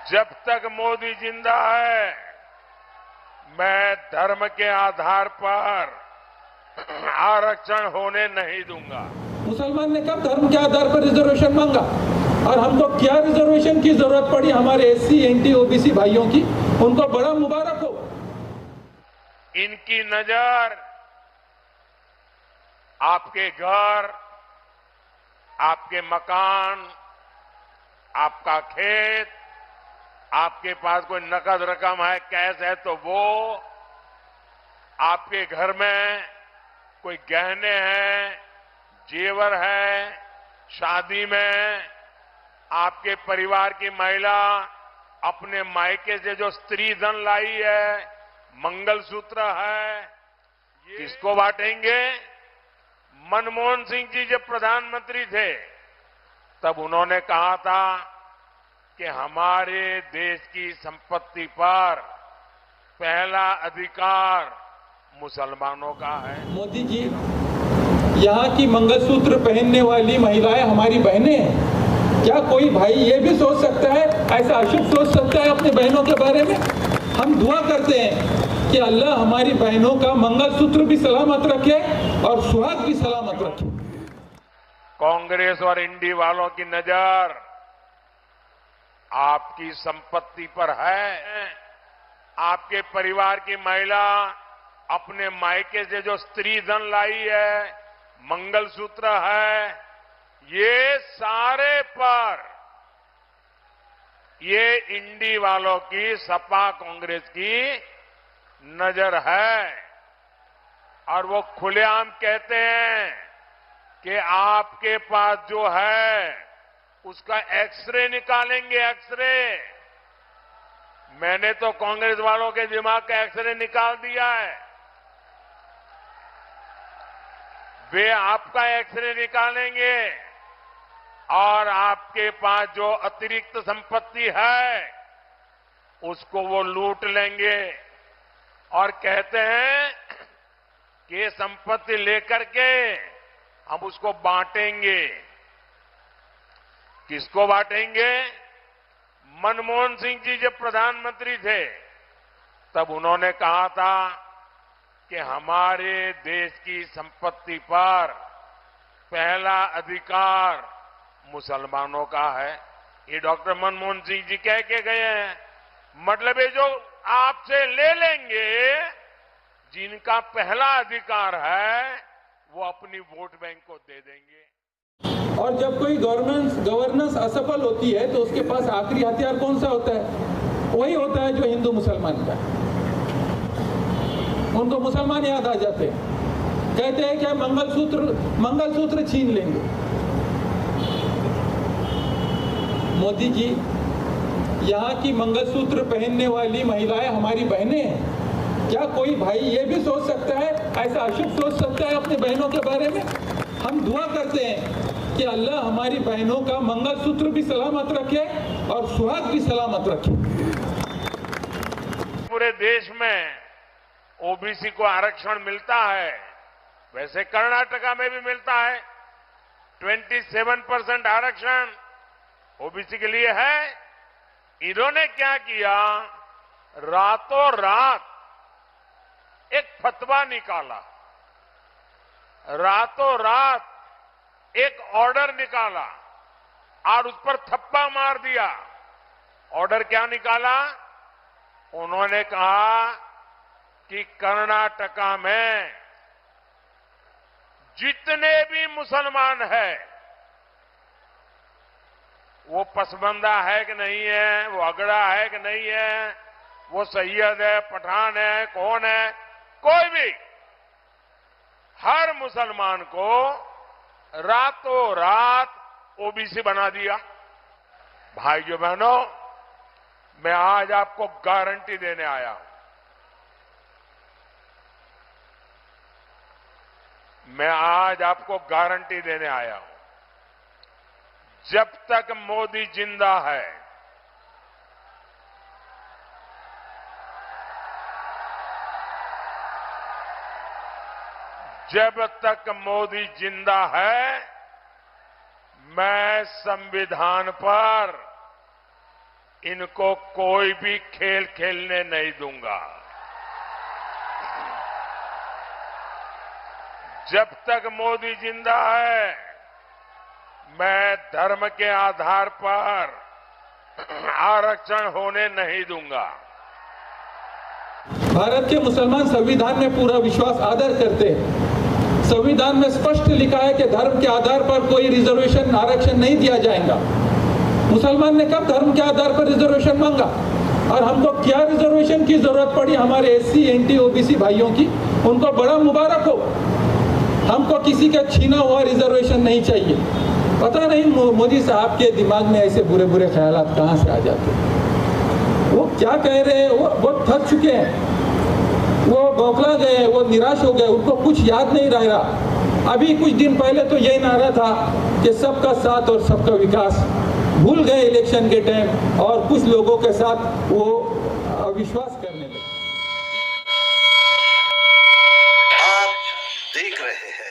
जब तक मोदी जिंदा है, मैं धर्म के आधार पर आरक्षण होने नहीं दूंगा। मुसलमान ने कब धर्म के आधार पर रिजर्वेशन मांगा? और हमको क्या रिजर्वेशन की जरूरत पड़ी? हमारे एससी, एनटी, ओबीसी भाइयों की, उनको बड़ा मुबारक हो। इनकी नजर आपके घर, आपके मकान, आपका खेत, आपके पास कोई नकद रकम है, कैश है तो वो, आपके घर में कोई गहने हैं, जेवर है, शादी में आपके परिवार की महिला अपने मायके से जो स्त्री धन लाई है, मंगलसूत्र है, किसको बांटेंगे? मनमोहन सिंह जी जब प्रधानमंत्री थे तब उन्होंने कहा था कि हमारे देश की संपत्ति पर पहला अधिकार मुसलमानों का है। मोदी जी, यहाँ की मंगलसूत्र पहनने वाली महिलाएं हमारी बहनें हैं। क्या कोई भाई ये भी सोच सकता है, ऐसा अशुभ सोच सकता है अपने बहनों के बारे में? हम दुआ करते हैं कि अल्लाह हमारी बहनों का मंगलसूत्र भी सलामत रखे और सुहाग भी सलामत रखे। कांग्रेस और इंडी वालों की नजर आपकी संपत्ति पर है। आपके परिवार की महिला अपने मायके से जो स्त्री धन लाई है, मंगलसूत्र है, ये सारे पर ये इंडी वालों की, सपा कांग्रेस की नजर है। और वो खुलेआम कहते हैं कि आपके पास जो है उसका एक्सरे निकालेंगे, एक्सरे। मैंने तो कांग्रेस वालों के दिमाग का एक्सरे निकाल दिया है। वे आपका एक्सरे निकालेंगे और आपके पास जो अतिरिक्त संपत्ति है उसको वो लूट लेंगे और कहते हैं कि ये संपत्ति लेकर के हम उसको बांटेंगे। किसको बांटेंगे? मनमोहन सिंह जी जब प्रधानमंत्री थे तब उन्होंने कहा था कि हमारे देश की संपत्ति पर पहला अधिकार मुसलमानों का है। ये डॉक्टर मनमोहन सिंह जी कह के गए हैं। मतलब ये जो आपसे ले लेंगे, जिनका पहला अधिकार है, वो अपनी वोट बैंक को दे देंगे। और जब कोई गवर्नेंस असफल होती है तो उसके पास आखिरी हथियार कौन सा होता है? वही होता है जो हिंदू मुसलमान का। उनको मुसलमान याद आ जाते हैं, कहते हैं कि मंगलसूत्र छीन लेंगे। मोदी जी, यहाँ की मंगलसूत्र पहनने वाली महिलाएं हमारी बहनें हैं। क्या कोई भाई ये भी सोच सकता है, ऐसा अशुभ सोच सकता है अपने बहनों के बारे में? हम दुआ करते हैं कि अल्लाह हमारी बहनों का मंगलसूत्र भी सलामत रखे और सुहाग भी सलामत रखे। पूरे देश में ओबीसी को आरक्षण मिलता है, वैसे कर्नाटका में भी मिलता है। 27% आरक्षण ओबीसी के लिए है। इन्होंने क्या किया? रातों रात एक फतवा निकाला, रातों रात एक ऑर्डर निकाला और उस पर थप्पा मार दिया। ऑर्डर क्या निकाला? उन्होंने कहा कि कर्नाटका में जितने भी मुसलमान हैं, वो पसबंदा है कि नहीं है, वो अगड़ा है कि नहीं है, वो सैयद है, पठान है, कौन है, कोई भी, हर मुसलमान को रातों रात ओबीसी बना दिया। भाइयों बहनों, मैं आज आपको गारंटी देने आया हूं। मैं आज आपको गारंटी देने आया हूं, जब तक मोदी जिंदा है, जब तक मोदी जिंदा है, मैं संविधान पर इनको कोई भी खेल खेलने नहीं दूंगा। जब तक मोदी जिंदा है, मैं धर्म के आधार पर आरक्षण होने नहीं दूंगा। भारत के मुसलमान संविधान में पूरा विश्वास आदर करते हैं। संविधान में स्पष्ट लिखा है कि धर्म के आधार पर कोई रिजर्वेशन आरक्षण नहीं दिया जाएगा। मुसलमान ने कब धर्म के आधार पर रिजर्वेशन मांगा? और हमको क्या रिजर्वेशन की जरूरत पड़ी? हमारे एससी, एनटी, ओबीसी भाइयों की, उनको बड़ा मुबारक हो। हमको किसी का छीना हुआ रिजर्वेशन नहीं चाहिए। पता नहीं मोदी साहब के दिमाग में ऐसे बुरे बुरे ख्यालात कहां से आ जाते हैं। वो क्या कह रहे हैं? वो बहुत थक चुके हैं, वो बौखला गए, वो निराश हो गए, उनको कुछ याद नहीं रहा। अभी कुछ दिन पहले तो यही नारा था कि सबका साथ और सबका विकास। भूल गए इलेक्शन के टाइम और कुछ लोगों के साथ वो अविश्वास करने लगे। आप देख रहे हैं